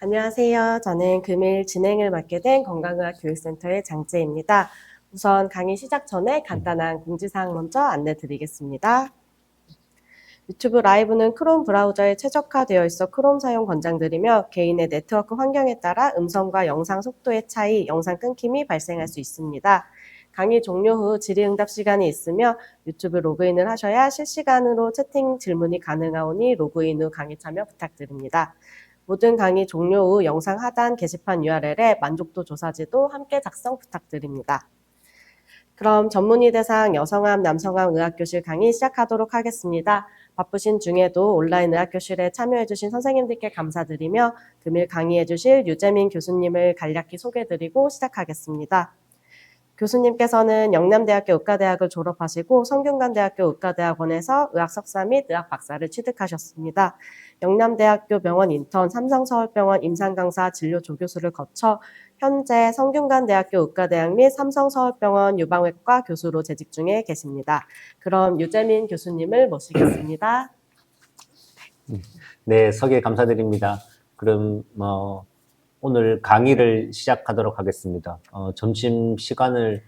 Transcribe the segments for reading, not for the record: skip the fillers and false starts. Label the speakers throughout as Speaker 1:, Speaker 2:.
Speaker 1: 안녕하세요. 저는 금일 진행을 맡게 된 건강의학교육센터의 장재입니다. 우선 강의 시작 전에 간단한 공지사항 먼저 안내 드리겠습니다. 유튜브 라이브는 크롬 브라우저에 최적화되어 있어 크롬 사용 권장드리며 개인의 네트워크 환경에 따라 음성과 영상 속도의 차이, 영상 끊김이 발생할 수 있습니다. 강의 종료 후 질의응답 시간이 있으며 유튜브 로그인을 하셔야 실시간으로 채팅 질문이 가능하오니 로그인 후 강의 참여 부탁드립니다. 모든 강의 종료 후 영상 하단 게시판 URL에 만족도 조사지도 함께 작성 부탁드립니다. 그럼 전문의 대상 여성암, 남성암 의학교실 강의 시작하도록 하겠습니다. 바쁘신 중에도 온라인 의학교실에 참여해주신 선생님들께 감사드리며 금일 강의해주실 유재민 교수님을 간략히 소개해드리고 시작하겠습니다. 교수님께서는 영남대학교 의과대학을 졸업하시고 성균관대학교 의과대학원에서 의학 석사 및 의학 박사를 취득하셨습니다. 영남대학교 병원 인턴, 삼성서울병원 임상강사 진료 조교수를 거쳐 현재 성균관대학교 의과대학 및 삼성서울병원 유방외과 교수로 재직 중에 계십니다. 그럼 유재민 교수님을 모시겠습니다.
Speaker 2: 네, 소개 감사드립니다. 그럼 오늘 강의를 시작하도록 하겠습니다. 점심 시간을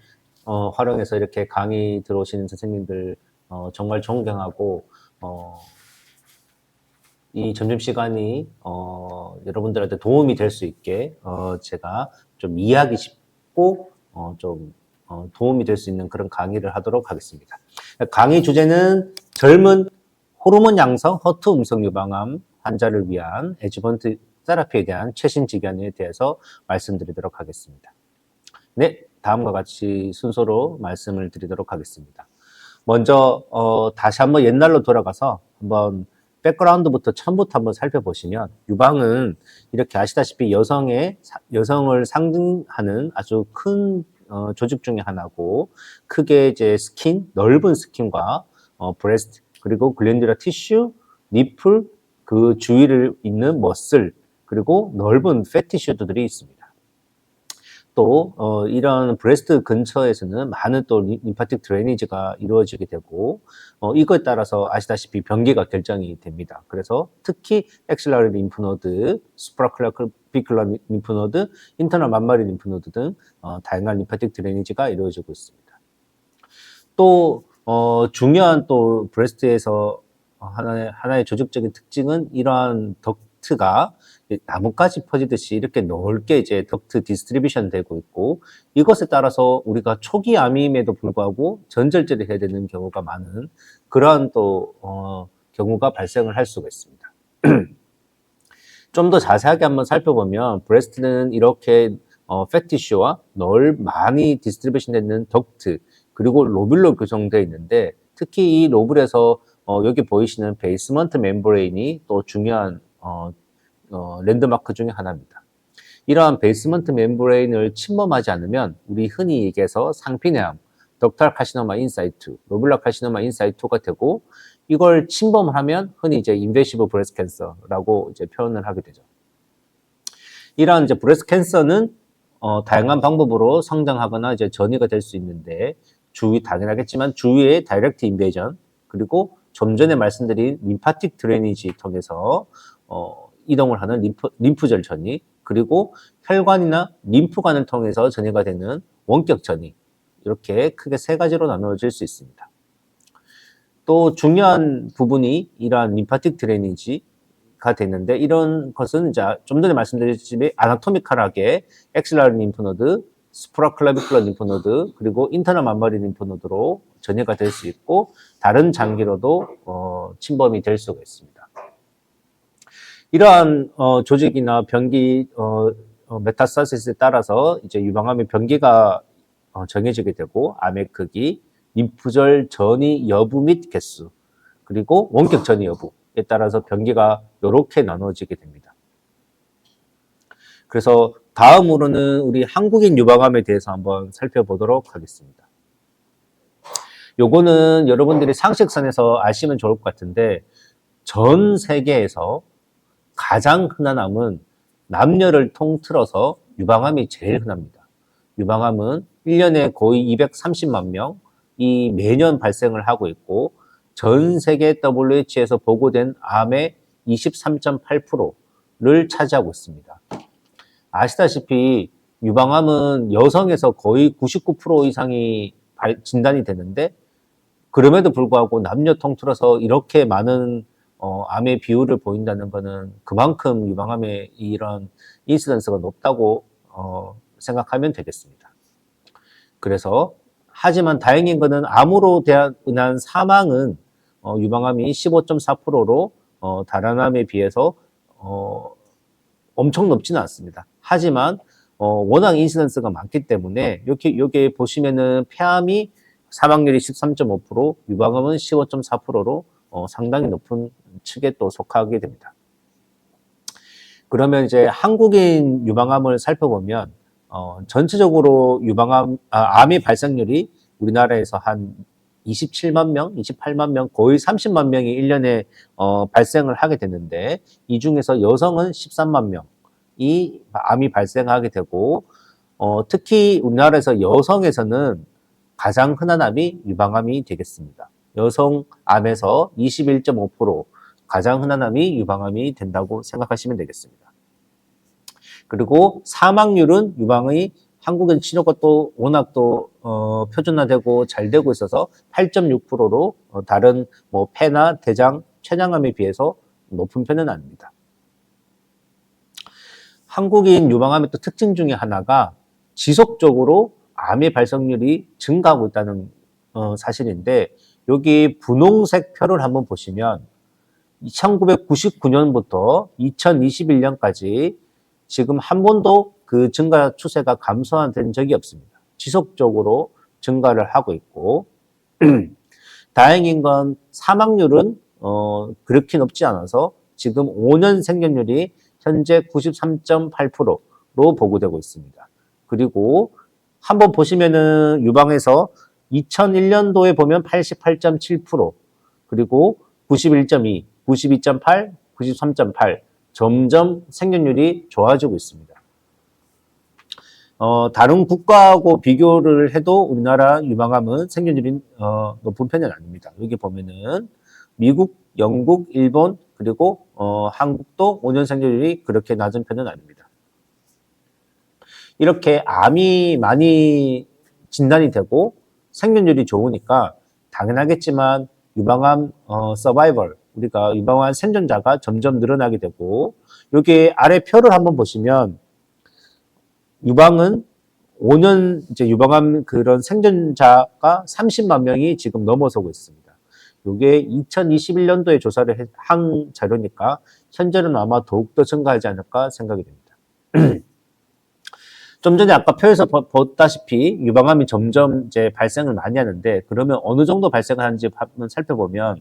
Speaker 2: 활용해서 이렇게 강의 들어오시는 선생님들 정말 존경하고 이 점심시간이 여러분들한테 도움이 될 수 있게 제가 좀 이해하기 쉽고 좀 도움이 될 수 있는 그런 강의를 하도록 하겠습니다. 강의 주제는 젊은 호르몬 양성 허투 음성 유방암 환자를 위한 애주번트 테라피에 대한 최신 지견에 대해서 말씀드리도록 하겠습니다. 네, 다음과 같이 순서로 말씀을 드리도록 하겠습니다. 먼저 다시 한번 옛날로 돌아가서 한번 백그라운드부터 처음부터 한번 살펴보시면 유방은 이렇게 아시다시피 여성을 상징하는 아주 큰 조직 중에 하나고 크게 이제 스킨, 넓은 스킨과 브레스트 그리고 글랜듈러 티슈, 니플, 그 주위를 있는 머슬 그리고 넓은 팻티슈들이 있습니다. 또 이런 브레스트 근처에서는 많은 또 림파틱 드레이니지가 이루어지게 되고 이거에 따라서 아시다시피 변기가 결정이 됩니다. 그래서 특히 엑실러리 림프노드, 수프라클라비큘러 림프노드, 인터널 맘마리 림프노드 등 다양한 림파틱 드레이니지가 이루어지고 있습니다. 또 중요한 또 브레스트에서 하나의 조직적인 특징은 이러한 덕트가 나뭇가지 퍼지듯이 이렇게 넓게 이제 덕트 디스트리뷰션 되고 있고 이것에 따라서 우리가 초기 암임에도 불구하고 전절제를 해야 되는 경우가 많은 그러한 또 경우가 발생을 할 수가 있습니다. 좀 더 자세하게 한번 살펴보면 브레스트는 이렇게 팻티슈와 많이 디스트리뷰션 되는 덕트 그리고 로뷸로 구성되어 있는데 특히 이 로뷸에서 여기 보이시는 베이스먼트 멤브레인이 또 중요한 랜드마크 중에 하나입니다. 이러한 베이스먼트 멤브레인을 침범하지 않으면 우리 흔히 얘기해서 상피내암, 덕탈 카시노마 인사이트, 로뷸라 카시노마 인사이트가 되고 이걸 침범을 하면 흔히 이제 인베시브 브레스트 캔서라고 이제 표현을 하게 되죠. 이러한 이제 브레스트 캔서는 다양한 방법으로 성장하거나 이제 전이가 될 수 있는데 당연하겠지만 주위의 다이렉트 인베이전 그리고 좀 전에 말씀드린 림파틱 드레이니지 통해서 이동을 하는 림프절 전이 그리고 혈관이나 림프관을 통해서 전이가 되는 원격 전이 이렇게 크게 세 가지로 나누어질 수 있습니다. 또 중요한 부분이 이러한 림파틱 드레이니지가 되는데 이런 것은 이제 좀 전에 말씀드렸지만 아나토미컬하게 엑실러리 림프노드, 수프라클라비큘러 림프노드 그리고 인터널 맘마리 림프노드로 전이가 될 수 있고 다른 장기로도 침범이 될 수가 있습니다. 이러한 조직이나 변기 메타스타시스에 따라서 이제 유방암의 변기가 정해지게 되고 암의 크기, 림프절 전이 여부 및 개수, 그리고 원격 전이 여부에 따라서 변기가 이렇게 나눠지게 됩니다. 그래서 다음으로는 우리 한국인 유방암에 대해서 한번 살펴보도록 하겠습니다. 요거는 여러분들이 상식선에서 아시면 좋을 것 같은데 전 세계에서 가장 흔한 암은 남녀를 통틀어서 유방암이 제일 흔합니다. 유방암은 1년에 거의 230만 명이 매년 발생을 하고 있고 전 세계 WH에서 보고된 암의 23.8%를 차지하고 있습니다. 아시다시피 유방암은 여성에서 거의 99% 이상이 진단이 되는데 그럼에도 불구하고 남녀 통틀어서 이렇게 많은 암의 비율을 보인다는 것은 그만큼 유방암의 이런 인시던스가 높다고 생각하면 되겠습니다. 그래서 하지만 다행인 것은 암으로 인한 사망은 유방암이 15.4%로 다른 암에 비해서 엄청 높지는 않습니다. 하지만 워낙 인시던스가 많기 때문에 여기 보시면은 폐암이 사망률이 13.5%, 유방암은 15.4%로 상당히 높은 측에 또 속하게 됩니다. 그러면 이제 한국인 유방암을 살펴보면 전체적으로 암의 발생률이 우리나라에서 한 27만 명, 28만 명, 거의 30만 명이 1년에 발생을 하게 되는데 이 중에서 여성은 13만 명이 암이 발생하게 되고 특히 우리나라에서 여성에서는 가장 흔한 암이 유방암이 되겠습니다. 여성 암에서 21.5% 가장 흔한 암이 유방암이 된다고 생각하시면 되겠습니다. 그리고 사망률은 유방의 한국은 치료가 또 워낙 또 표준화되고 잘 되고 있어서 8.6%로 다른 뭐 폐나 대장, 췌장암에 비해서 높은 편은 아닙니다. 한국인 유방암의 또 특징 중에 하나가 지속적으로 암의 발생률이 증가하고 있다는 사실인데 여기 분홍색 표를 한번 보시면 1999년부터 2021년까지 지금 한 번도 그 증가 추세가 감소된 적이 없습니다. 지속적으로 증가를 하고 있고 다행인 건 사망률은 그렇게 높지 않아서 지금 5년 생존율이 현재 93.8%로 보고되고 있습니다. 그리고 한번 보시면은 유방에서 2001년도에 보면 88.7%, 그리고 91.2, 92.8, 93.8 점점 생존율이 좋아지고 있습니다. 다른 국가하고 비교를 해도 우리나라 유방암은 생존율이 높은 편은 아닙니다. 여기 보면은 미국, 영국, 일본 그리고 한국도 5년 생존율이 그렇게 낮은 편은 아닙니다. 이렇게 암이 많이 진단이 되고 생존율이 좋으니까 당연하겠지만 유방암 서바이벌, 우리가 유방암 생존자가 점점 늘어나게 되고 여기 아래 표를 한번 보시면 유방은 5년 이제 유방암 그런 생존자가 30만 명이 지금 넘어서고 있습니다. 이게 2021년도에 조사를 한 자료니까 현재는 아마 더욱더 증가하지 않을까 생각이 됩니다. 좀 전에 아까 표에서 봤다시피 유방암이 점점 이제 발생을 많이 하는데 그러면 어느 정도 발생을 하는지 한번 살펴보면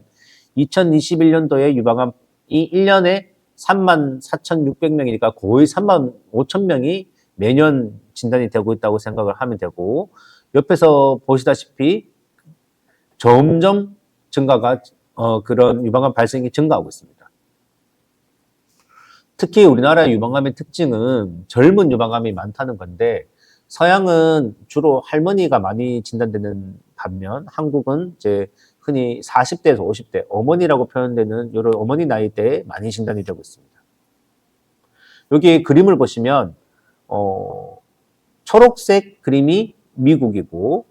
Speaker 2: 2021년도에 유방암이 1년에 34,600명이니까 거의 35,000명이 매년 진단이 되고 있다고 생각을 하면 되고 옆에서 보시다시피 점점 증가가 그런 유방암 발생이 증가하고 있습니다. 특히 우리나라 유방암의 특징은 젊은 유방암이 많다는 건데 서양은 주로 할머니가 많이 진단되는 반면 한국은 이제 흔히 40대에서 50대 어머니라고 표현되는 이런 어머니 나이대에 많이 진단이 되고 있습니다. 여기 그림을 보시면 초록색 그림이 미국이고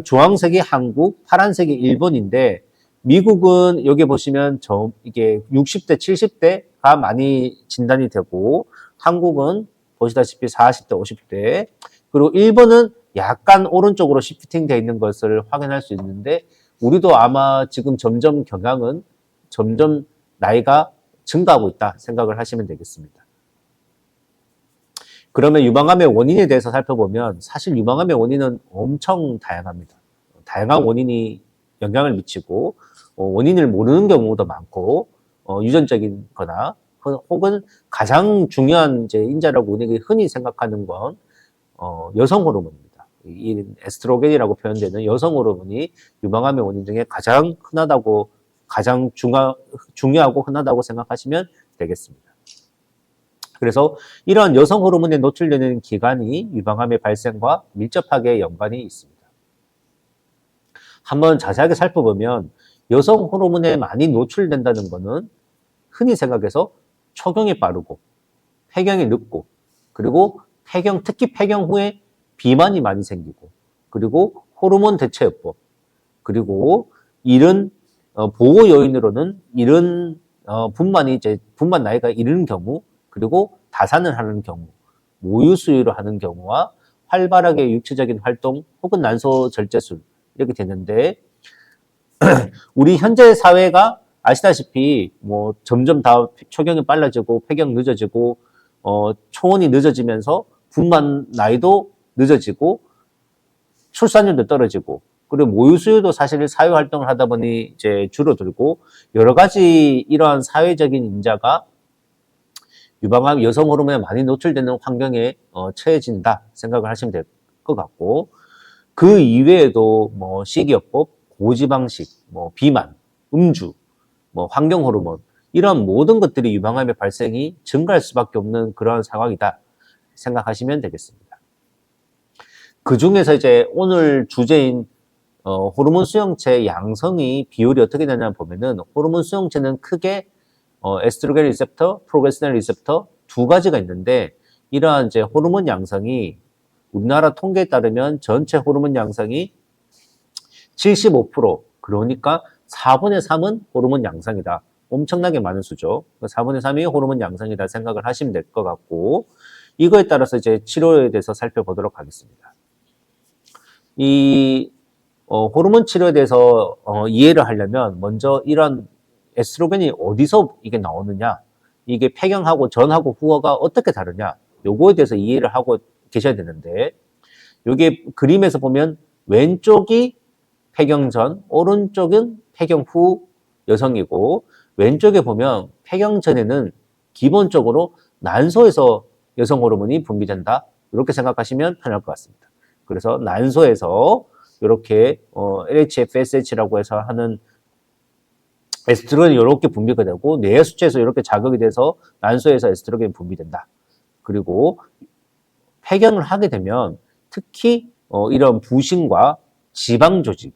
Speaker 2: 주황색이 한국, 파란색이 일본인데 미국은 여기 보시면 이게 60대, 70대가 많이 진단이 되고 한국은 보시다시피 40대, 50대 그리고 일본은 약간 오른쪽으로 시프팅 되어 있는 것을 확인할 수 있는데 우리도 아마 지금 점점 경향은 점점 나이가 증가하고 있다 생각을 하시면 되겠습니다. 그러면 유방암의 원인에 대해서 살펴보면 사실 유방암의 원인은 엄청 다양합니다. 다양한 원인이 영향을 미치고 원인을 모르는 경우도 많고 유전적인 거나 혹은 가장 중요한 이제 인자라고 우리가 흔히 생각하는 건 여성 호르몬입니다. 이 에스트로겐이라고 표현되는 여성 호르몬이 유방암의 원인 중에 가장 흔하다고 가장 중요하고 흔하다고 생각하시면 되겠습니다. 그래서 이러한 여성 호르몬에 노출되는 기간이 유방암의 발생과 밀접하게 연관이 있습니다. 한번 자세하게 살펴보면 여성 호르몬에 많이 노출된다는 것은 흔히 생각해서 초경이 빠르고 폐경이 늦고 그리고 특히 폐경 후에 비만이 많이 생기고, 그리고 호르몬 대체요법, 그리고 이런 보호 요인으로는 이런 분만 나이가 이르는 경우, 그리고 다산을 하는 경우, 모유 수유를 하는 경우와 활발하게 육체적인 활동 혹은 난소 절제술 이렇게 되는데, 우리 현재 사회가 아시다시피 뭐 점점 다 초경이 빨라지고 폐경 늦어지고 초혼이 늦어지면서 분만 나이도 늦어지고 출산율도 떨어지고, 그리고 모유 수유도 사실 사회 활동을 하다 보니 이제 줄어들고, 여러 가지 이러한 사회적인 인자가 유방암 여성 호르몬에 많이 노출되는 환경에 처해진다 생각을 하시면 될 것 같고, 그 이외에도 뭐 식이요법, 고지방식, 뭐 비만, 음주, 뭐 환경 호르몬, 이런 모든 것들이 유방암의 발생이 증가할 수밖에 없는 그러한 상황이다 생각하시면 되겠습니다. 그 중에서 이제 오늘 주제인 호르몬 수용체 양성이 비율이 어떻게 되냐 보면은, 호르몬 수용체는 크게 에스트로겐 리셉터, 프로게스테론 리셉터 두 가지가 있는데, 이러한 이제 호르몬 양성이 우리나라 통계에 따르면 전체 호르몬 양성이 75%, 그러니까 4분의 3은 호르몬 양성이다. 엄청나게 많은 수죠. 4분의 3이 호르몬 양성이다 생각을 하시면 될 것 같고, 이거에 따라서 이제 치료에 대해서 살펴보도록 하겠습니다. 이 호르몬 치료에 대해서 이해를 하려면 먼저 이런 에스트로겐이 어디서 이게 나오느냐, 이게 폐경하고 전하고 후가 어떻게 다르냐, 요거에 대해서 이해를 하고 계셔야 되는데, 요게 그림에서 보면 왼쪽이 폐경 전, 오른쪽은 폐경 후 여성이고, 왼쪽에 보면 폐경 전에는 기본적으로 난소에서 여성 호르몬이 분비된다, 이렇게 생각하시면 편할 것 같습니다. 그래서 난소에서 이렇게 LHF, SH라고 해서 하는 에스트로겐이 이렇게 분비가 되고, 뇌 수치에서 이렇게 자극이 돼서 난소에서 에스트로겐이 분비된다. 그리고 폐경을 하게 되면 특히 이런 부신과 지방 조직에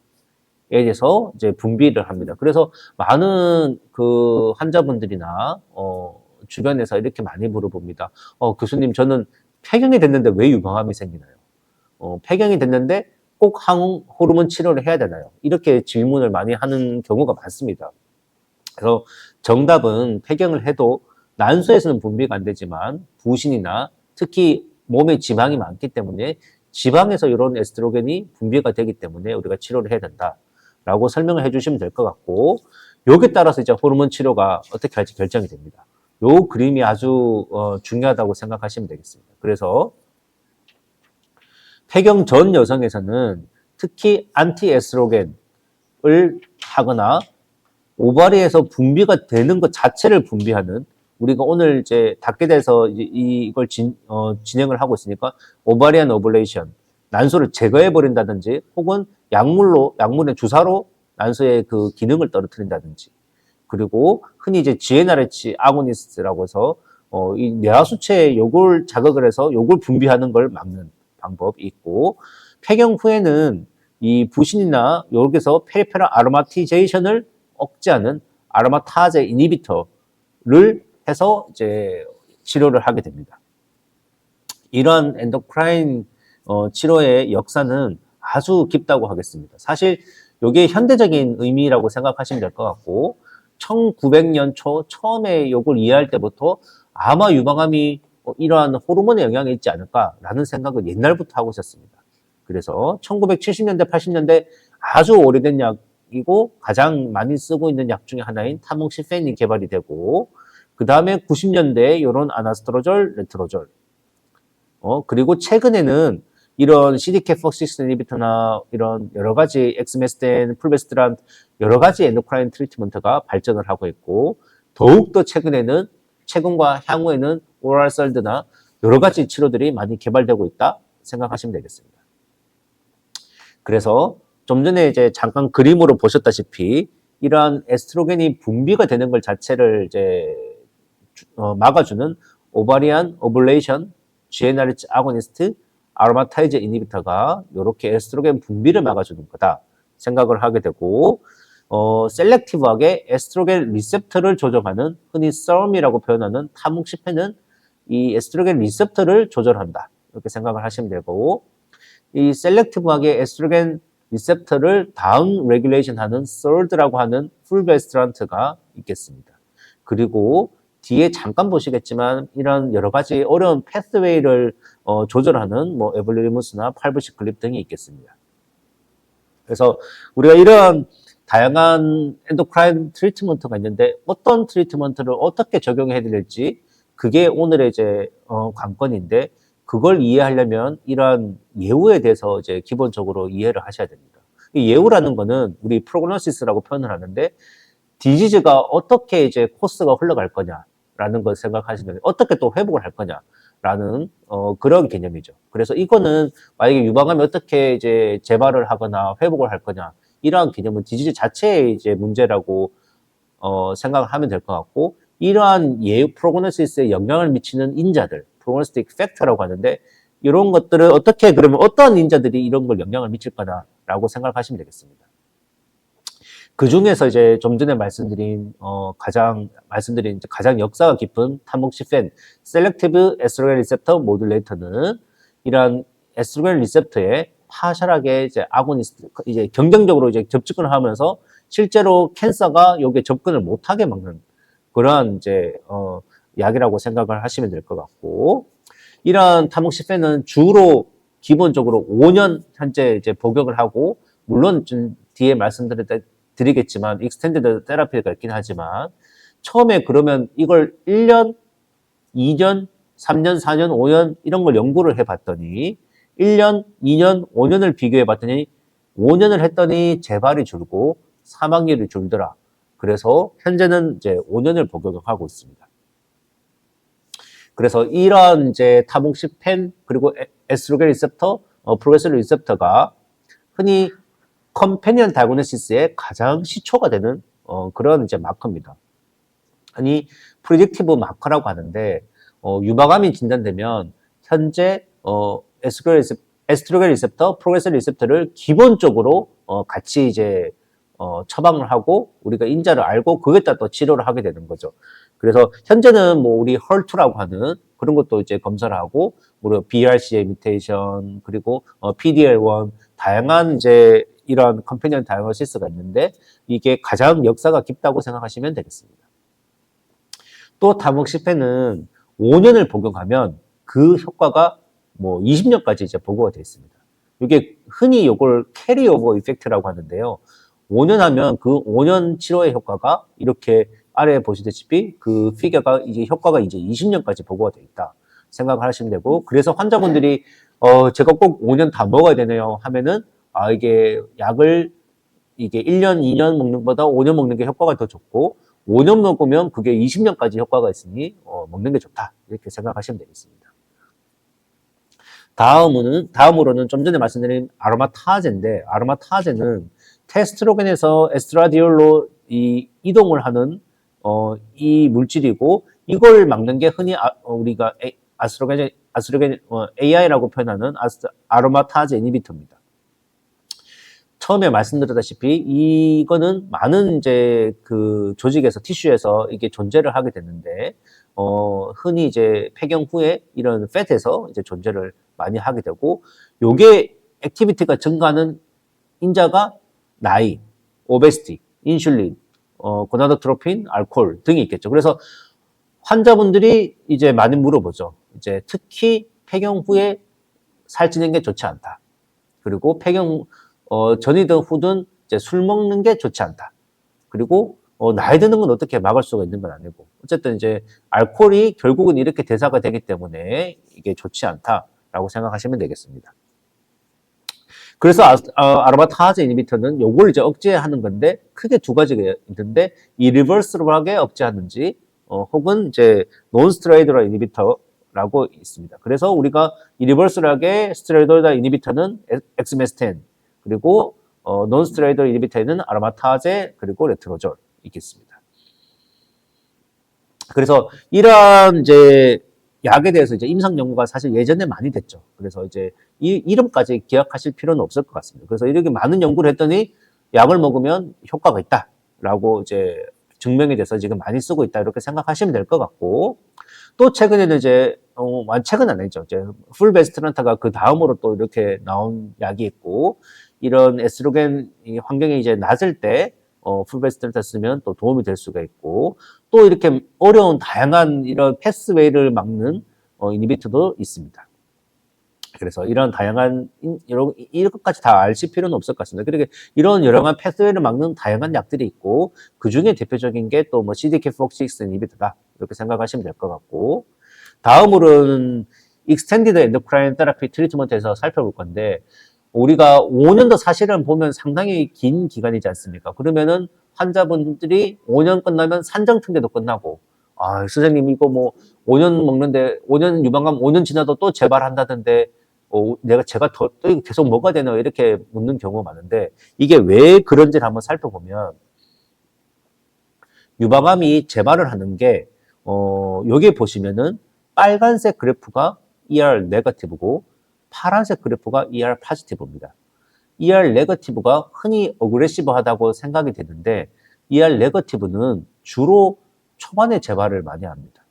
Speaker 2: 대해서 이제 분비를 합니다. 그래서 많은 그 환자분들이나 주변에서 이렇게 많이 물어봅니다. 교수님, 저는 폐경이 됐는데 왜 유방암이 생기나요? 폐경이 됐는데 꼭 항 호르몬 치료를 해야 되나요? 이렇게 질문을 많이 하는 경우가 많습니다. 그래서 정답은 폐경을 해도 난소에서는 분비가 안 되지만 부신이나 특히 몸에 지방이 많기 때문에 지방에서 이런 에스트로겐이 분비가 되기 때문에 우리가 치료를 해야 된다라고 설명을 해주시면 될 것 같고, 여기에 따라서 이제 호르몬 치료가 어떻게 할지 결정이 됩니다. 요 그림이 아주 중요하다고 생각하시면 되겠습니다. 그래서 폐경 전 여성에서는 특히 안티에스트로겐을 하거나 오바리에서 분비가 되는 것 자체를 분비하는, 우리가 오늘 이제 닿게 돼서 이걸 진행을 하고 있으니까 오바리안 오블레이션, 난소를 제거해 버린다든지, 혹은 약물의 주사로 난소의 그 기능을 떨어뜨린다든지, 그리고 흔히 이제 GnRH 아고니스트라고 해서 이 뇌하수체에 요걸 자극을 해서 요걸 분비하는 걸 막는 방법이 있고, 폐경 후에는 이 부신이나 여기서 페리페럴 아로마티제이션을 억제하는 아로마타제 이니비터를 해서 이제 치료를 하게 됩니다. 이러한 엔도크라인 치료의 역사는 아주 깊다고 하겠습니다. 사실 이게 현대적인 의미라고 생각하시면 될 것 같고, 1900년 초 처음에 이걸 이해할 때부터 아마 유방암이 이러한 호르몬의 영향이 있지 않을까라는 생각을 옛날부터 하고 있었습니다. 그래서 1970년대, 80년대 아주 오래된 약이고 가장 많이 쓰고 있는 약 중에 하나인 타몽시펜이 개발이 되고, 그 다음에 90년대에 이런 아나스트로졸, 레트로졸, 그리고 최근에는 이런 CDK4/6 이니비터나 이런 여러 가지 엑스메스텐, 풀베스트란 여러 가지 엔도크라인 트리트먼트가 발전을 하고 있고, 더욱더 최근과 향후에는 오랄설드나 여러 가지 치료들이 많이 개발되고 있다 생각하시면 되겠습니다. 그래서 좀 전에 이제 잠깐 그림으로 보셨다시피 이러한 에스트로겐이 분비가 되는 걸 자체를 이제 막아주는 오바리안 오블레이션, GnRH 아고니스트, 아로마타이제 이니비터가 이렇게 에스트로겐 분비를 막아주는 거다 생각을 하게 되고, 셀렉티브하게 에스트로겐 리셉터를 조정하는, 흔히 SERM이라고 표현하는 타목시펜은 이 에스트로겐 리셉터를 조절한다. 이렇게 생각을 하시면 되고, 이 셀렉티브하게 에스트로겐 리셉터를 다운 레귤레이션 하는 SERD라고 하는 풀베스트란트가 있겠습니다. 그리고 뒤에 잠깐 보시겠지만 이런 여러 가지 어려운 패스웨이를 조절하는 뭐 에블리무스나 팔브시클립 등이 있겠습니다. 그래서 우리가 이런 다양한 엔도크라인 트리트먼트가 있는데 어떤 트리트먼트를 어떻게 적용해야 될지 그게 오늘의 이제 관건인데 그걸 이해하려면 이러한 예후에 대해서 이제 기본적으로 이해를 하셔야 됩니다. 이 예후라는 거는 우리 프로그노시스라고 표현을 하는데 디지즈가 어떻게 이제 코스가 흘러갈 거냐라는 걸 생각하시면 어떻게 또 회복을 할 거냐라는 그런 개념이죠. 그래서 이거는 만약에 유방암이 어떻게 이제 재발을 하거나 회복을 할 거냐 이러한 개념은 디지즈 자체의 이제 문제라고 생각을 하면 될 것 같고 이러한 예후 프로그노시스에 영향을 미치는 인자들 프로그노스틱 팩터라고 하는데 이런 것들을 어떻게 그러면 어떤 인자들이 이런 걸 영향을 미칠 거냐라고 생각하시면 되겠습니다. 그 중에서 이제 좀 전에 말씀드린 가장 역사가 깊은 타목시펜 셀렉티브 에스트로겐 리셉터 모듈레이터는 이러한 에스트로겐 리셉터에 파셜하게 이제 아고니스트 이제 경쟁적으로 이제 접촉을 하면서 실제로 캔서가 여기에 접근을 못하게 막는 그러한 이제 약이라고 생각을 하시면 될 것 같고 이러한 타목시펜은 주로 기본적으로 5년 현재 이제 복용을 하고 물론 좀 뒤에 말씀드리겠지만 익스텐디드 테라피가 있긴 하지만 처음에 그러면 이걸 1년, 2년, 3년, 4년, 5년 이런 걸 연구를 해봤더니 1년, 2년, 5년을 비교해봤더니 5년을 했더니 재발이 줄고 사망률이 줄더라. 그래서 현재는 이제 5년을 복용하고 있습니다. 그래서 이런 이제 타목시펜 그리고 에스트로겐 리셉터, 프로게스테론 리셉터가 흔히 컴패니언 다이그노시스의 가장 시초가 되는 그런 이제 마커입니다. 아니 프리딕티브 마커라고 하는데 유방암이 진단되면 현재 에스트로겐 리셉터, 프로게스테론 리셉터를 기본적으로 같이 이제 처방을 하고 우리가 인자를 알고 그에 따라 또 치료를 하게 되는 거죠. 그래서 현재는 뭐 우리 헐2라고 하는 그런 것도 이제 검사를 하고 우리 BRCA 뮤테이션 그리고 PDL1 다양한 이제 이런 컴패니언 다이그노시스가 있는데 이게 가장 역사가 깊다고 생각하시면 되겠습니다. 또 타목시펜은 5년을 복용하면 그 효과가 뭐 20년까지 이제 보고가 되어 있습니다. 이게 흔히 이걸 캐리오버 이펙트라고 하는데요. 5년 하면 그 5년 치료의 효과가 이렇게 아래에 보시다시피 그 피겨가 이제 효과가 이제 20년까지 보고가 되어 있다 생각을 하시면 되고 그래서 환자분들이 제가 꼭 5년 다 먹어야 되네요 하면은 이게 약을 이게 1년, 2년 먹는 것보다 5년 먹는 게 효과가 더 좋고 5년 먹으면 그게 20년까지 효과가 있으니 먹는 게 좋다 이렇게 생각하시면 되겠습니다. 다음으로는 좀 전에 말씀드린 아로마타제인데 아로마타제는 테스트로겐에서 에스트라디올로 이동을 하는 이 물질이고 이걸 막는 게 흔히 우리가 AI라고 표현하는 아로마타제 이니비터입니다. 처음에 말씀드렸다시피 이거는 많은 이제 그 조직에서 티슈에서 이게 존재를 하게 되는데 흔히 이제 폐경 후에 이런 팻에서 이제 존재를 많이 하게 되고 요게 액티비티가 증가하는 인자가 나이, 오베시티, 인슐린, 고나도트로핀, 알코올 등이 있겠죠. 그래서 환자분들이 이제 많이 물어보죠. 이제 특히 폐경 후에 살찌는 게 좋지 않다. 그리고 폐경 전이든 후든 이제 술 먹는 게 좋지 않다. 그리고 나이 드는 건 어떻게 막을 수가 있는 건 아니고 어쨌든 이제 알코올이 결국은 이렇게 대사가 되기 때문에 이게 좋지 않다라고 생각하시면 되겠습니다. 그래서 아로마타제 이니비터는 요걸 이제 억제하는 건데 크게 두 가지가 있는데 이 리버스블하게 억제하는지 혹은 이제 논스테로이드 이니비터라고 있습니다. 그래서 우리가 이 리버스블하게 스테로이드 이니비터는 엑스메스텐 그리고 논스테로이드 이니비터에는 아로마타제 그리고 레트로졸 있겠습니다. 그래서 이러한 이제 약에 대해서 이제 임상 연구가 사실 예전에 많이 됐죠. 그래서 이제 이 이름까지 기억하실 필요는 없을 것 같습니다. 그래서 이렇게 많은 연구를 했더니 약을 먹으면 효과가 있다라고 이제 증명이 돼서 지금 많이 쓰고 있다 이렇게 생각하시면 될 것 같고 또 최근에는 이제 최근 아니죠. 이제 풀베스트란타가 그 다음으로 또 이렇게 나온 약이 있고 이런 에스트로겐 환경이 이제 낮을 때 풀베스트란타 쓰면 또 도움이 될 수가 있고 또 이렇게 어려운 다양한 이런 패스웨이를 막는 이니비터도 있습니다. 그래서 이런 다양한 이런 것까지 다 아실 필요는 없을 것 같습니다. 그러니까 이런 여러 가지 패스웨이를 막는 다양한 약들이 있고 그 중에 대표적인 게 또 뭐 CDK4/6 이니비터다 이렇게 생각하시면 될 것 같고 다음으로는 익스텐디드 엔도크라인 테라피 트리트먼트에서 살펴볼 건데 우리가 5년도 사실은 보면 상당히 긴 기간이지 않습니까? 그러면은 환자분들이 5년 끝나면 산정특례도 끝나고 아 선생님 이거 뭐 5년 먹는데 5년 유방암 5년 지나도 또 재발한다던데 제가 또 계속 먹어야 되나 이렇게 묻는 경우가 많은데 이게 왜 그런지를 한번 살펴보면 유방암이 재발을 하는 게 여기 보시면은 빨간색 그래프가 ER 네거티브고 파란색 그래프가 ER 포지티브입니다. ER 네거티브가 흔히 어그레시브하다고 생각이 되는데 ER 네거티브는 주로 초반에 재발을 많이 합니다.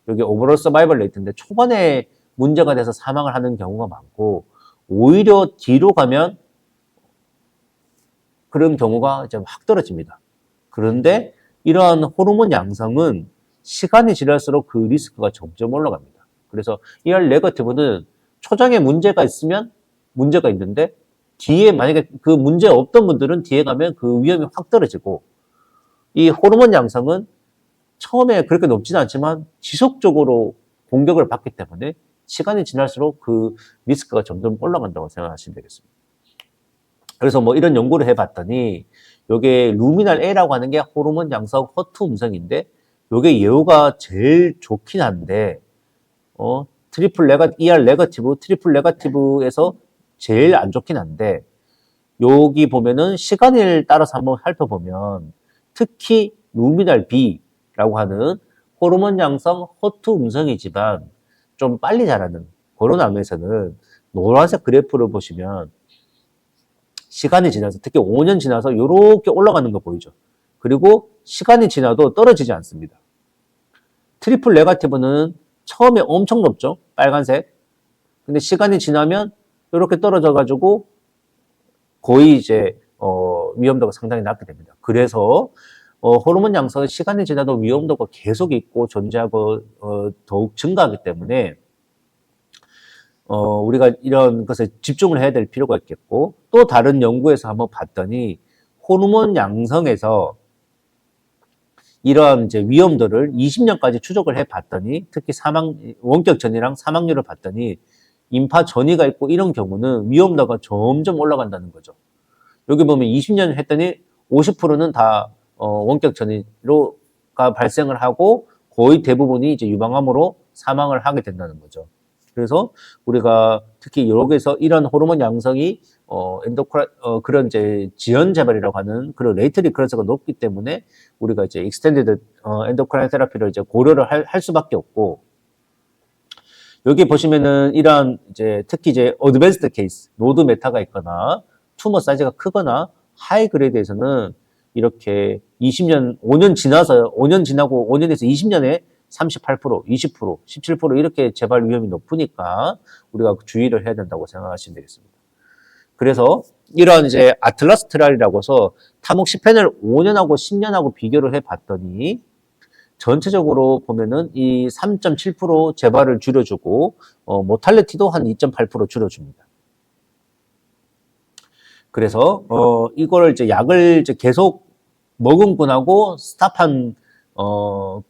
Speaker 2: 여기 오버롤 서바이벌 레이트인데 초반에 문제가 돼서 사망을 하는 경우가 많고 오히려 뒤로 가면 그런 경우가 이제 확 떨어집니다. 그런데 이러한 호르몬 양성은 시간이 지날수록 그 리스크가 점점 올라갑니다. 그래서 ER 네거티브는 초장에 문제가 있으면 문제가 있는데 뒤에 만약에 그 문제 없던 분들은 뒤에 가면 그 위험이 확 떨어지고 이 호르몬 양성은 처음에 그렇게 높지는 않지만 지속적으로 공격을 받기 때문에 시간이 지날수록 그 리스크가 점점 올라간다고 생각하시면 되겠습니다. 그래서 뭐 이런 연구를 해봤더니 요게 루미날 A라고 하는 게 호르몬 양성 허투 음성인데 요게 예후가 제일 좋긴 한데 ER 네거티브, 트리플 네거티브에서 제일 안 좋긴 한데 여기 보면은 시간을 따라서 한번 살펴보면 특히 루미날 B라고 하는 호르몬 양성 허투 음성이지만 좀 빨리 자라는 그런 암에서는 노란색 그래프를 보시면 시간이 지나서 특히 5년 지나서 이렇게 올라가는 거 보이죠. 그리고 시간이 지나도 떨어지지 않습니다. 트리플 네거티브는 처음에 엄청 높죠. 빨간색. 근데 시간이 지나면 이렇게 떨어져 가지고 거의 이제 위험도가 상당히 낮게 됩니다. 그래서 호르몬 양성은 시간이 지나도 위험도가 계속 있고 존재하고 더욱 증가하기 때문에 우리가 이런 것에 집중을 해야 될 필요가 있겠고 또 다른 연구에서 한번 봤더니 호르몬 양성에서 이러한 이제 위험도를 20년까지 추적을 해 봤더니 특히 원격 전이랑 사망률을 봤더니 인파 전이가 있고 이런 경우는 위험도가 점점 올라간다는 거죠. 여기 보면 20년 했더니 50%는 다 원격 전이로가 발생을 하고 거의 대부분이 이제 유방암으로 사망을 하게 된다는 거죠. 그래서 우리가 특히 여기에서 이런 호르몬 양성이 그런 이제 지연 재발이라고 하는 그런 레이트 리커런스가 높기 때문에 우리가 이제 익스텐디드 엔도크라인 테라피를 이제 고려를 할 수밖에 없고 여기 보시면은 이런 이제 특히 이제 어드밴스드 케이스 노드 메타가 있거나 투머 사이즈가 크거나 하이 그레이드에서는 이렇게 5년 지나고 5년에서 20년에 38%, 20%, 17% 이렇게 재발 위험이 높으니까 우리가 주의를 해야 된다고 생각하시면 되겠습니다. 그래서 이런 이제 아틀라스 트라이라고 해서 타목시펜을 5년하고 10년하고 비교를 해 봤더니 전체적으로 보면은 이 3.7% 재발을 줄여주고 모탈리티도 한 2.8% 줄여줍니다. 그래서 이거를 이제 약을 이제 계속 먹은 분하고 스탑한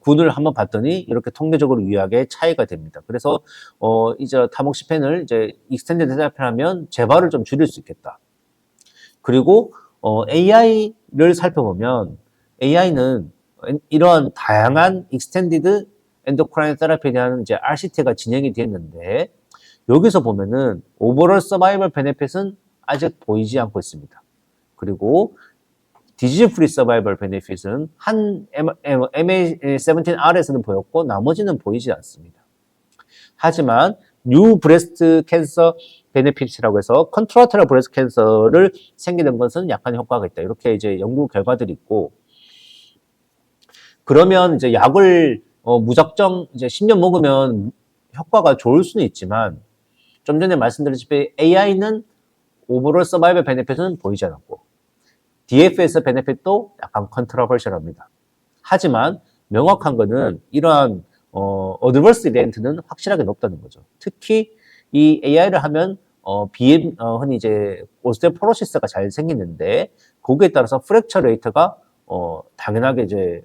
Speaker 2: 군을 한번 봤더니 이렇게 통계적으로 유의하게 차이가 됩니다. 그래서 이제 타목시펜을 이제 익스텐디드 테라피를 하면 재발을 좀 줄일 수 있겠다. 그리고 AI를 살펴보면 AI는 이러한 다양한 익스텐디드 엔도크라인 테라피에 대한 이제 RCT가 진행이 됐는데 여기서 보면은 오버롤 서바이벌 베네핏은 아직 보이지 않고 있습니다. 그리고 디지즈 프리 서바이벌 베네핏은 한 MA17R에서는 보였고 나머지는 보이지 않습니다. 하지만 뉴 브레스트 캔서 베네핏이라고 해서 컨트라테럴 브레스트 캔서를 생기는 것은 약간 효과가 있다. 이렇게 이제 연구 결과들이 있고 그러면 이제 약을 무작정 이제 10년 먹으면 효과가 좋을 수는 있지만 좀 전에 말씀드렸다시피 AI는 오버롤 서바이벌 베네핏은 보이지 않았고 DFS 베네핏도 약간 컨트로버셜합니다. 하지만 명확한 거는 이러한 어드버스 이벤트는 확실하게 높다는 거죠. 특히 이 AI를 하면 흔히 이제 오스테오포로시스가 잘 생기는데 거기에 따라서 프랙처 레이트가 당연하게 이제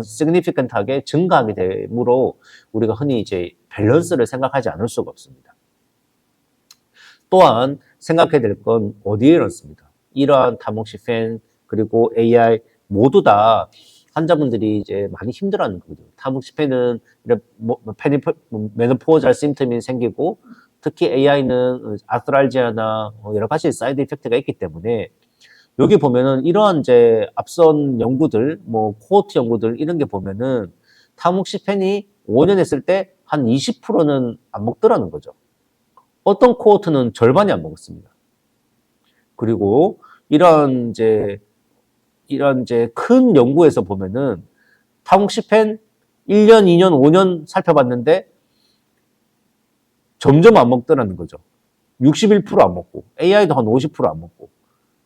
Speaker 2: significant하게 증가하게 되므로 우리가 흔히 이제 밸런스를 생각하지 않을 수가 없습니다. 또한 생각해야 될 건 어디에런스입니다. 이러한 타모xifen 그리고 AI 모두 다 환자분들이 이제 많이 힘들어하는 거거든요. 타모xifen은 메노포잘 심텀이 생기고 특히 AI는 아스트랄지아나 여러 가지 사이드 이펙트가 있기 때문에 여기 보면은 이러한 이제 앞선 연구들, 코호트 연구들 이런 게 보면은 타모xifen이 5년 했을 때 한 20%는 안 먹더라는 거죠. 어떤 코호트는 절반이 안 먹었습니다. 그리고 이런 이제 큰 연구에서 보면은 타모xifen 1년, 2년, 5년 살펴봤는데 점점 안 먹더라는 거죠. 61%안 먹고, AI도 한 50%안 먹고.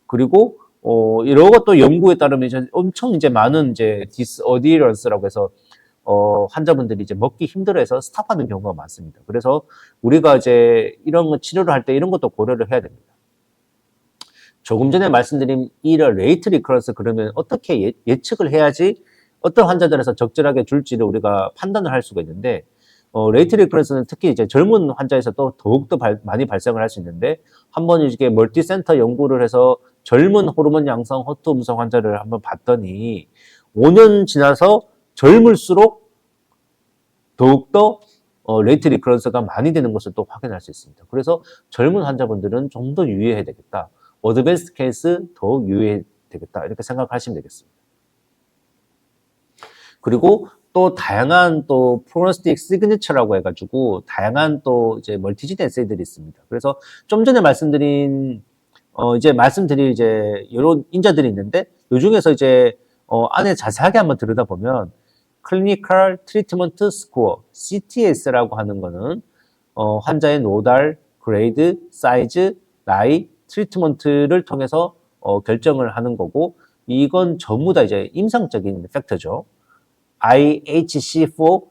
Speaker 2: 그리고 여러 것도 연구에 따르면 이제 엄청 이제 많은 이제 디스어디런스라고 해서 환자분들이 이제 먹기 힘들어해서 스탑하는 경우가 많습니다. 그래서 우리가 이제 이런 거 치료를 할 때 이런 것도 고려를 해야 됩니다. 조금 전에 말씀드린 이런 레이트 리커런스 그러면 어떻게 예측을 해야지 어떤 환자들에서 적절하게 줄지를 우리가 판단을 할 수가 있는데 레이트 리커런스는 특히 이제 젊은 환자에서 또 더욱더 많이 발생을 할 수 있는데 한번 이게 멀티센터 연구를 해서 젊은 호르몬 양성 허투 음성 환자를 한번 봤더니 5년 지나서 젊을수록 더욱더 레이트 리커런스가 많이 되는 것을 또 확인할 수 있습니다. 그래서 젊은 환자분들은 좀 더 유의해야 되겠다. 어드밴스 케이스 더욱 유의해야 되겠다. 이렇게 생각하시면 되겠습니다. 그리고 또 다양한 또 프로노스틱 시그니처라고 해가지고 다양한 또 이제 멀티지드 에세이들이 있습니다. 그래서 좀 전에 말씀드릴 이제 이런 인자들이 있는데 이 중에서 이제 안에 자세하게 한번 들여다보면 클리니컬 트리트먼트 스코어 CTS라고 하는 거는 환자의 노달, 그레이드, 사이즈, 나이, 트리트먼트를 통해서 결정을 하는 거고 이건 전부 다 이제 임상적인 팩터죠. IHC4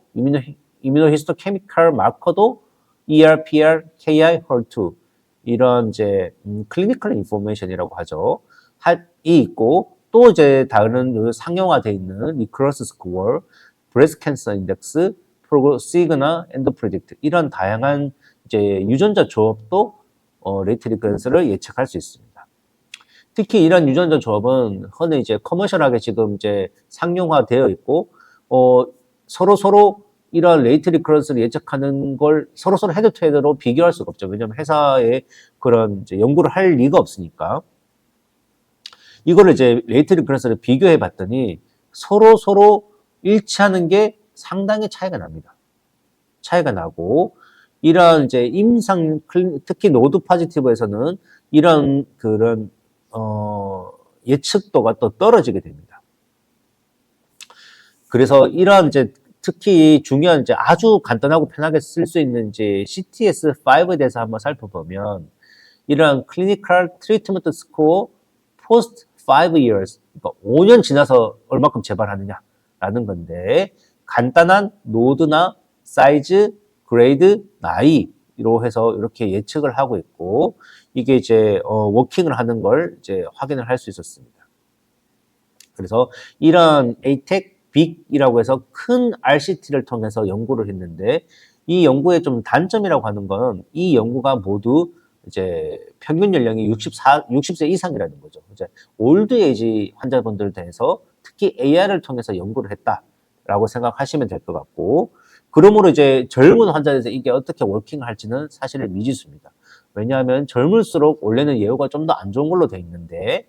Speaker 2: 이뮤노히스토케미컬 마커도 ERPR, KI, HER2 이런 이제 클리니컬 인포메이션이라고 하죠. 이 있고 또 이제 다른 상용화되어 있는 리크러스 스코어, 브레스트 캔서 인덱스, 시그나, 엔도 프리딕트 이런 다양한 이제 유전자 조합도 레이트 리커런스를 예측할 수 있습니다. 특히 이런 유전자 조합은 흔히 이제 커머셜하게 지금 이제 상용화되어 있고 서로 이런 레이트 리커런스를 예측하는 걸 서로 헤드 투 헤드로 비교할 수가 없죠. 왜냐하면 회사에 그런 이제 연구를 할 리가 없으니까. 이거를 이제 레이트 리커런스를 비교해 봤더니 서로 일치하는 게 상당히 차이가 납니다. 차이가 나고 이런 이제 특히 노드 포지티브에서는 이런 그런 예측도가 또 떨어지게 됩니다. 그래서 이런 이제 특히 중요한 이제 아주 간단하고 편하게 쓸 수 있는 이제 CTS5에 대해서 한번 살펴보면 이런 클리니컬 트리트먼트 스코어 포스트 5 years 그러니까 5년 지나서 얼마큼 재발하느냐라는 건데 간단한 노드나 사이즈, 그레이드, 나이로 해서 이렇게 예측을 하고 있고 이게 이제 워킹을 하는 걸 이제 확인을 할 수 있었습니다. 그래서 이런 ATEC 빅이라고 해서 큰 RCT를 통해서 연구를 했는데 이 연구의 좀 단점이라고 하는 건 이 연구가 모두 이제 평균 연령이 60세 이상이라는 거죠. 이제 올드 에이지 환자분들 대해서 특히 AI를 통해서 연구를 했다라고 생각하시면 될 것 같고 그러므로 이제 젊은 환자에서 이게 어떻게 워킹을 할지는 사실은 미지수입니다. 왜냐하면 젊을수록 원래는 예후가 좀 더 안 좋은 걸로 돼 있는데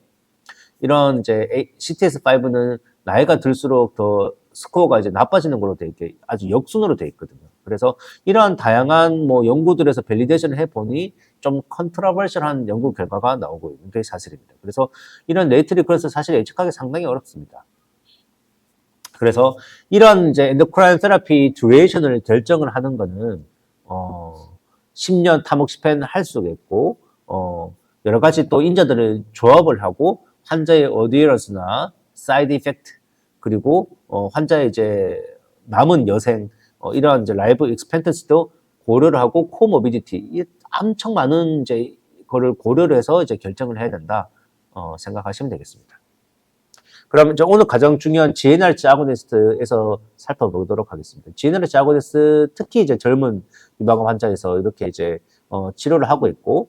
Speaker 2: 이런 이제 CTS5는 나이가 들수록 더 스코어가 이제 나빠지는 걸로 돼 있게 아주 역순으로 돼 있거든요. 그래서 이러한 다양한 연구들에서 밸리데이션을 해보니 좀 컨트로버셜한 연구 결과가 나오고 있는 게 사실입니다. 그래서 이런 레이트 리커런스 사실 예측하기 상당히 어렵습니다. 그래서 이런 이제 엔도크라인 테라피 듀레이션을 결정을 하는 거는 10년 탐욕 스팬 할 수가 있고 여러 가지 또 인자들을 조합을 하고 환자의 어디어런스나 사이드 이펙트 그리고 환자의 이제 남은 여생 이러한 이제 라이프 익스펜턴스도 고려를 하고 코모비디티 이 엄청 많은 이제 거를 고려를 해서 이제 결정을 해야 된다 생각하시면 되겠습니다. 그럼 이제 오늘 가장 중요한 GnRH 아고니스트에서 살펴보도록 하겠습니다. GnRH 아고니스트 특히 이제 젊은 유방암 환자에서 이렇게 이제 치료를 하고 있고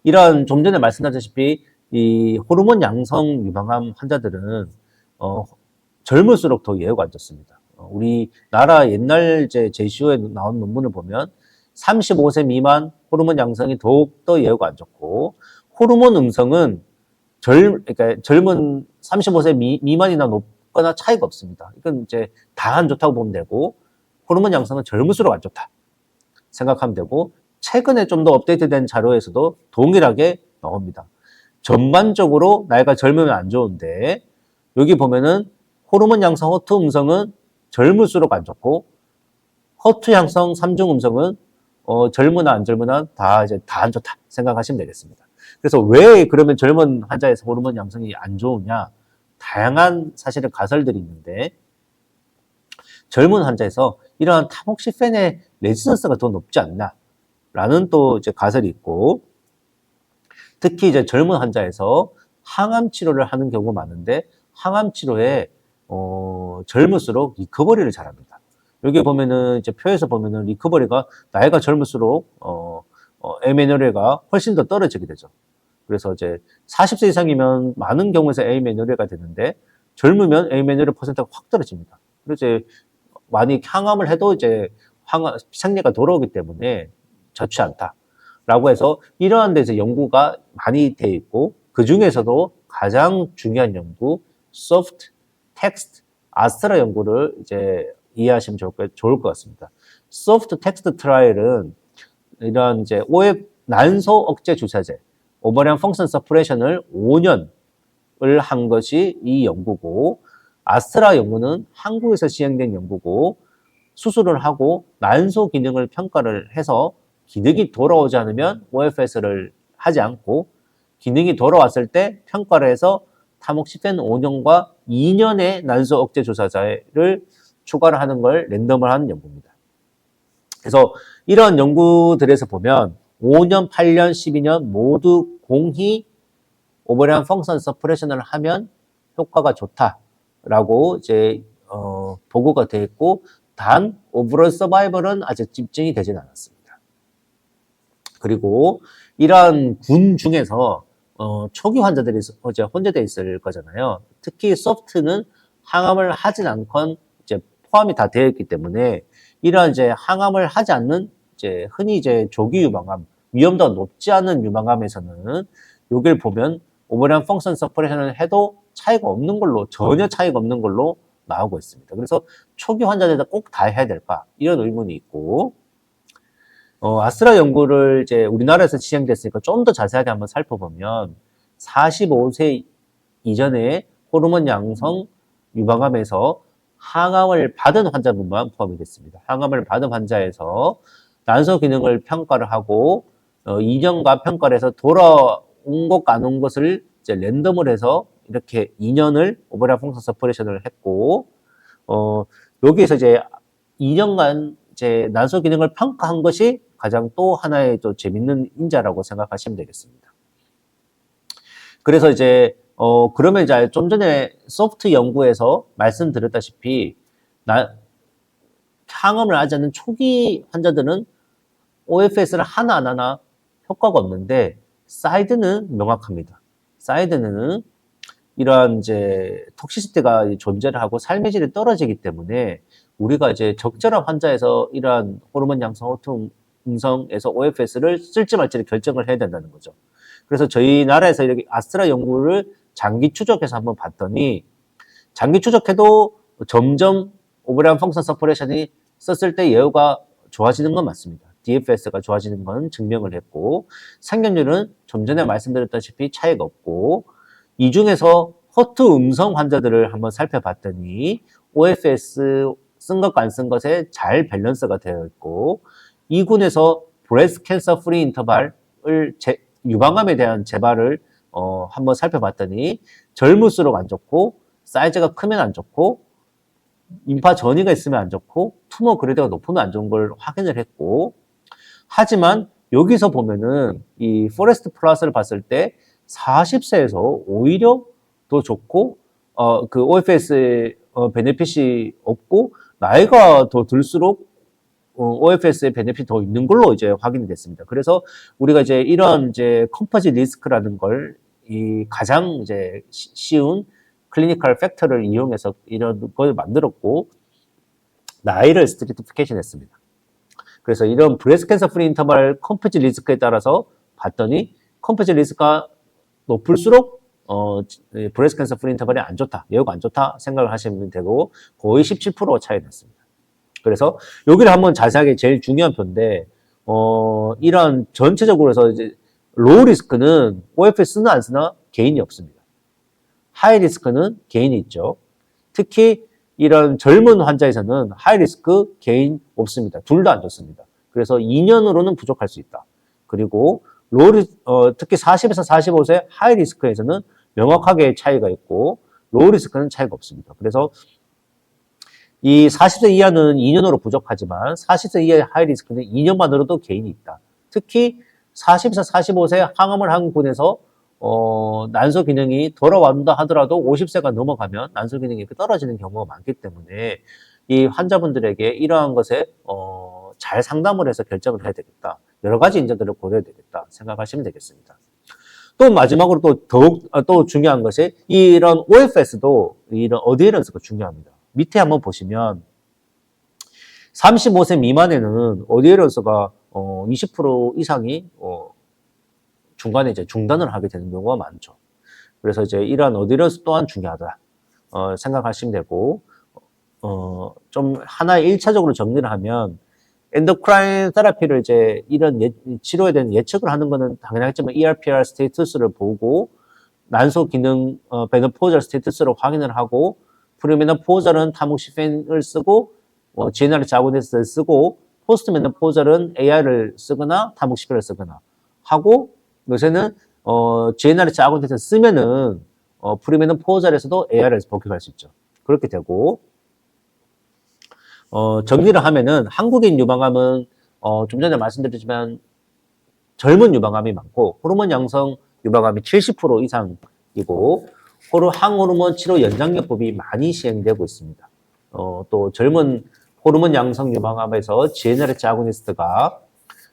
Speaker 2: 이런 좀 전에 말씀드렸다시피 이 호르몬 양성 유방암 환자들은 젊을수록 더 예후가 안 좋습니다. 우리나라 옛날 이제 제시오에 나온 논문을 보면 35세 미만 호르몬 양성이 더욱더 예후가 안 좋고 호르몬 음성은 그러니까 젊은 35세 미만이나 높거나 차이가 없습니다. 이건 이제 다 안 좋다고 보면 되고 호르몬 양성은 젊을수록 안 좋다 생각하면 되고 최근에 좀 더 업데이트된 자료에서도 동일하게 나옵니다. 전반적으로 나이가 젊으면 안 좋은데 여기 보면은 호르몬 양성 허투 음성은 젊을수록 안 좋고 허투 양성 3중 음성은 젊으나 안 젊으나 다 안 좋다 생각하시면 되겠습니다. 그래서 왜 그러면 젊은 환자에서 호르몬 양성이 안 좋으냐? 다양한 사실은 가설들이 있는데 젊은 환자에서 이러한 타목시펜의 레지던스가 더 높지 않나? 라는 또 이제 가설이 있고 특히 이제 젊은 환자에서 항암 치료를 하는 경우가 많은데 항암 치료에 젊을수록 리커버리를 잘합니다. 여기 보면은 이제 표에서 보면은 리커버리가 나이가 젊을수록 에메노레가 훨씬 더 떨어지게 되죠. 그래서 이제 40세 이상이면 많은 경우에서 에메노레가 되는데 젊으면 에메노레 퍼센트가 확 떨어집니다. 그래서 이제 많이 항암을 해도 이제 생리가 돌아오기 때문에 좋지 않다라고 해서 이러한 데서 연구가 많이 돼 있고 그 중에서도 가장 중요한 연구 소프트 텍스트 아스트라 연구를 이제 이해하시면 좋을 것 같습니다. 소프트 텍스트 트라이얼은 이런 이제 난소 억제 주사제 오버리언 펑션 서프레션을 5년을 한 것이 이 연구고 아스트라 연구는 한국에서 시행된 연구고 수술을 하고 난소 기능을 평가를 해서 기능이 돌아오지 않으면 OFS를 하지 않고 기능이 돌아왔을 때 평가를 해서 타목시펜 5년과 2년의 난소 억제 주사제를 추가를 하는 걸 랜덤을 하는 연구입니다. 그래서 이런 연구들에서 보면 5년, 8년, 12년 모두 공히 오버리언 펑션 서프레션을 하면 효과가 좋다라고 이제 보고가 되어 있고 단 오버롤 서바이벌은 아직 집중이 되진 않았습니다. 그리고 이러한 군 중에서 초기 환자들이 이제 혼재되어 있을 거잖아요. 특히 소프트는 항암을 하진 않건 이제 포함이 다 되어 있기 때문에 이러한 이제 항암을 하지 않는 이제 흔히 이제 조기 유방암 위험도가 높지 않은 유방암에서는 여기를 보면 오버리언 펑션 서퍼레이션을 해도 차이가 없는 걸로 전혀 차이가 없는 걸로 나오고 있습니다. 그래서 초기 환자들도 꼭 다 해야 될까 이런 의문이 있고 아스트라 연구를 이제 우리나라에서 시행됐으니까 좀 더 자세하게 한번 살펴보면 45세 이전에 호르몬 양성 유방암에서 항암을 받은 환자분만 포함이 됐습니다. 항암을 받은 환자에서 난소 기능을 평가를 하고 2년간 평가를 해서 돌아온 것과 안 온 것을 이제 랜덤을 해서 이렇게 2년을 오버리언 펑션 서퍼레이션을 했고 여기에서 이제 2년간 이제 난소 기능을 평가한 것이 가장 또 하나의 또 재밌는 인자라고 생각하시면 되겠습니다. 그래서 이제 그러면 이제 좀 전에 소프트 연구에서 말씀드렸다시피 항암을 하지 않는 초기 환자들은 OFS를 하나 안 하나 효과가 없는데 사이드는 명확합니다. 사이드는 이러한 이제 톡시시티가 존재를 하고 삶의 질이 떨어지기 때문에 우리가 이제 적절한 환자에서 이러한 호르몬 양성 호르몬 음성에서 OFS를 쓸지 말지를 결정을 해야 된다는 거죠. 그래서 저희 나라에서 이렇게 아스트라 연구를 장기 추적해서 한번 봤더니 장기 추적해도 점점 오버리언 펑션 서퍼레이션이 썼을 때 예후가 좋아지는 건 맞습니다. DFS가 좋아지는 건 증명을 했고 생존율은 좀 전에 말씀드렸다시피 차이가 없고 이 중에서 허투 음성 환자들을 한번 살펴봤더니 OFS 쓴 것과 안 쓴 것에 잘 밸런스가 되어 있고 이군에서 브레스트 캔서 프리 인터벌을 유방암에 대한 재발을 한번 살펴봤더니 젊을수록 안 좋고 사이즈가 크면 안 좋고 임파 전이가 있으면 안 좋고 투머 그레이드가 높으면 안 좋은 걸 확인을 했고 하지만 여기서 보면은 이 포레스트 플러스를 봤을 때 40세에서 오히려 더 좋고 그 OFS의 베네핏이 없고 나이가 더 들수록 OFS의 베네핏이 더 있는 걸로 이제 확인이 됐습니다. 그래서 우리가 이제 이런 이제 컴퍼지 리스크라는 걸 이 가장 이제 쉬운 클리니컬 팩터를 이용해서 이런 걸 만들었고 나이를 스트리티피케이션 했습니다. 그래서 이런 브레스트 캔서 프리 인터벌 컴퍼지 리스크에 따라서 봤더니 컴퍼지 리스크가 높을수록 브레스트 캔서 프리 인터벌이 안 좋다, 매우가 안 좋다 생각을 하시면 되고 거의 17% 차이 났습니다. 그래서 여기를 한번 자세하게 제일 중요한 표인데 이런 전체적으로 해서 이제 로우 리스크는 OFS 쓰나 안 쓰나 개인이 없습니다. 하이 리스크는 개인이 있죠. 특히 이런 젊은 환자에서는 하이 리스크 개인 없습니다. 둘 다 안 좋습니다. 그래서 2년으로는 부족할 수 있다. 그리고 특히 40에서 45세 하이 리스크에서는 명확하게 차이가 있고 로우 리스크는 차이가 없습니다. 그래서 이 40세 이하는 2년으로 부족하지만 40세 이하의 하이 리스크는 2년만으로도 개인이 있다. 특히 40에서 45세 항암을 한 군에서 난소 기능이 돌아온다 하더라도 50세가 넘어가면 난소 기능이 떨어지는 경우가 많기 때문에 이 환자분들에게 이러한 것에 잘 상담을 해서 결정을 해야 되겠다. 여러 가지 인자들을 고려해야 되겠다 생각하시면 되겠습니다. 또 마지막으로 또 더욱 또 중요한 것이 이런 OFS도 이런 어디에런스가 중요합니다. 밑에 한번 보시면 35세 미만에는 어디에런스가 20% 이상이 중간에 이제 중단을 하게 되는 경우가 많죠. 그래서 이제 이러한 어디런스 또한 중요하다 생각하시면 되고 좀 하나의 1차적으로 정리를 하면 엔도크라인 테라피를 이제 이런 치료에 대한 예측을 하는 거는 당연하겠지만 ERPR 스테이터스를 보고 난소 기능 메노포절 스테이터스를 확인을 하고 프리메노포절은 타모시펜을 쓰고 GnRH 아고니스트를 쓰고 포스트 메노포절은 AR을 쓰거나 타모시펜을 쓰거나 하고 요새는 GnRH 아고니스트를 쓰면은 프리메노포절에서도 AR에서 복용할 수 있죠. 그렇게 되고 정리를 하면은 한국인 유방암은 좀 전에 말씀드렸지만 젊은 유방암이 많고 호르몬 양성 유방암이 70% 이상이고 항호르몬 치료 연장요법이 많이 시행되고 있습니다. 또 젊은 호르몬 양성 유방암에서 GnRH 아고니스트가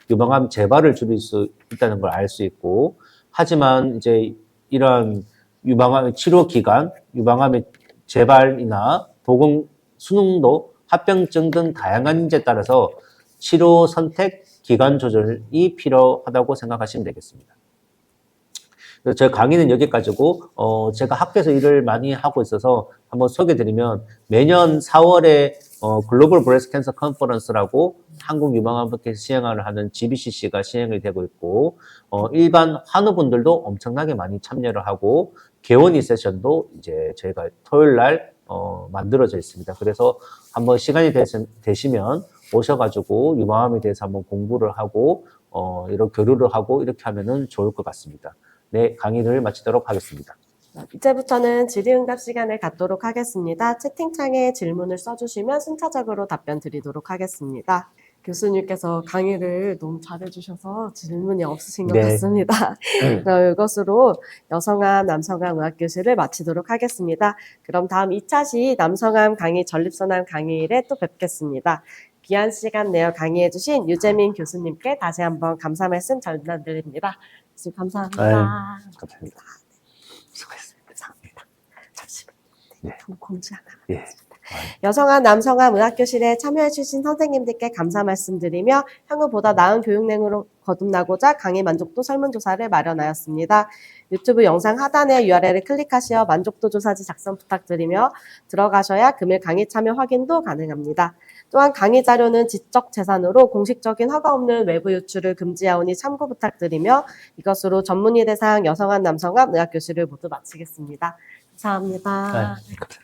Speaker 2: 유방암 재발을 줄일 수 있다는 걸 알 수 있고 하지만 이제 이런 유방암 치료 기간, 유방암의 재발이나 보건 수능도 합병증 등 다양한 인자에 따라서 치료 선택 기간 조절이 필요하다고 생각하시면 되겠습니다. 제 강의는 여기까지고 제가 학교에서 일을 많이 하고 있어서 한번 소개드리면 매년 4월에 글로벌 브레스트 캔서 컨퍼런스라고 한국 유방암학회 시행을 하는 GBCC가 시행이 되고 있고 일반 환우분들도 엄청나게 많이 참여를 하고 개원이 세션도 이제 저희가 토요일 날 만들어져 있습니다. 그래서 한번 시간이 되시면 오셔가지고 유방암에 대해서 한번 공부를 하고 이런 교류를 하고 이렇게 하면은 좋을 것 같습니다. 네, 강의를 마치도록 하겠습니다.
Speaker 1: 이제부터는 질의응답 시간을 갖도록 하겠습니다. 채팅창에 질문을 써주시면 순차적으로 답변 드리도록 하겠습니다. 교수님께서 강의를 너무 잘해주셔서 질문이 없으신 것
Speaker 2: 네.
Speaker 1: 같습니다. 그럼 이것으로 여성암, 남성암 의학교실을 마치도록 하겠습니다. 그럼 다음 2차 시 남성암 강의 전립선암 강의일에 또 뵙겠습니다. 귀한 시간 내어 강의해주신 유재민 교수님께 다시 한번 감사 말씀 전달드립니다. 교수님 감사합니다.
Speaker 2: 감사합니다. 수고했습니다.
Speaker 1: 감사합니다. 잠시만요.
Speaker 2: 네.
Speaker 1: 공지 하나.
Speaker 2: 예.
Speaker 1: 여성암, 남성암 의학교실에 참여해주신 선생님들께 감사 말씀드리며 향후 보다 나은 교육 내용으로 거듭나고자 강의 만족도 설문조사를 마련하였습니다. 유튜브 영상 하단의 URL을 클릭하시어 만족도 조사지 작성 부탁드리며 들어가셔야 금일 강의 참여 확인도 가능합니다. 또한 강의 자료는 지적 재산으로 공식적인 허가 없는 외부 유출을 금지하오니 참고 부탁드리며 이것으로 전문의 대상 여성암, 남성암 의학교실을 모두 마치겠습니다. 감사합니다.
Speaker 2: 네, 감사합니다.